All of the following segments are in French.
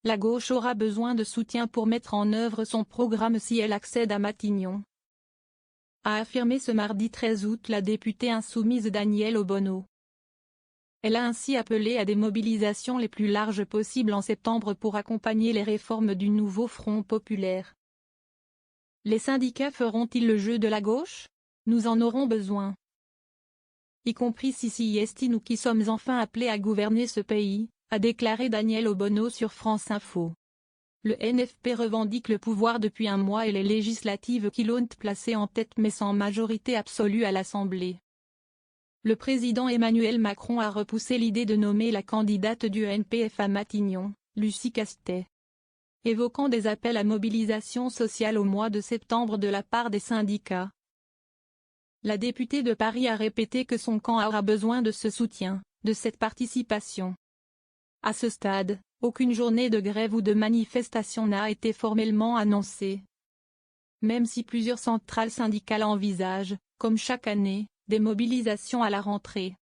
La gauche aura besoin de soutien pour mettre en œuvre son programme si elle accède à Matignon, a affirmé ce mardi 13 août la députée insoumise Danièle Obono. Elle a ainsi appelé à des mobilisations les plus larges possibles en septembre pour accompagner les réformes du nouveau Front populaire. Les syndicats feront-ils le jeu de la gauche? Nous en aurons besoin. Y compris si nous qui sommes enfin appelés à gouverner ce pays, a déclaré Danièle Obono sur France Info. Le NFP revendique le pouvoir depuis un mois et les législatives qui l'ont placé en tête mais sans majorité absolue à l'Assemblée. Le président Emmanuel Macron a repoussé l'idée de nommer la candidate du NPF à Matignon, Lucie Castet, évoquant des appels à mobilisation sociale au mois de septembre de la part des syndicats. La députée de Paris a répété que son camp aura besoin de ce soutien, de cette participation. À ce stade, aucune journée de grève ou de manifestation n'a été formellement annoncée. Même si plusieurs centrales syndicales envisagent, comme chaque année, des mobilisations à la rentrée.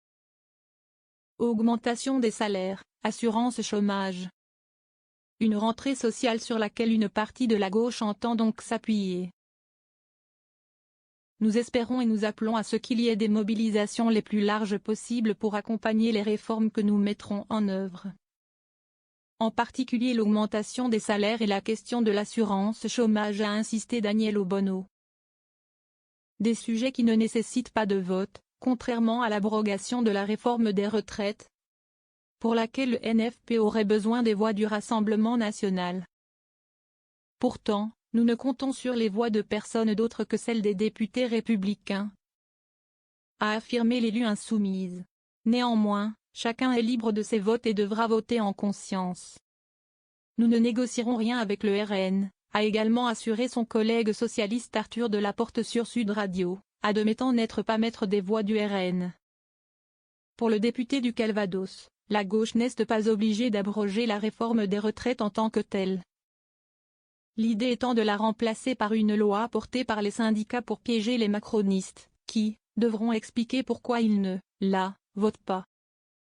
Augmentation des salaires, assurance chômage. Une rentrée sociale sur laquelle une partie de la gauche entend donc s'appuyer. Nous espérons et nous appelons à ce qu'il y ait des mobilisations les plus larges possibles pour accompagner les réformes que nous mettrons en œuvre. En particulier l'augmentation des salaires et la question de l'assurance chômage, a insisté Danièle Obono. Des sujets qui ne nécessitent pas de vote, contrairement à l'abrogation de la réforme des retraites, pour laquelle le NFP aurait besoin des voix du Rassemblement national. Pourtant, nous ne comptons sur les voix de personne d'autre que celles des députés républicains, a affirmé l'élu insoumise. Néanmoins, chacun est libre de ses votes et devra voter en conscience. Nous ne négocierons rien avec le RN, a également assuré son collègue socialiste Arthur Delaporte sur Sud Radio, admettant n'être pas maître des voix du RN. Pour le député du Calvados, la gauche n'est pas obligée d'abroger la réforme des retraites en tant que telle. L'idée étant de la remplacer par une loi portée par les syndicats pour piéger les macronistes, qui devront expliquer pourquoi ils ne la votent pas.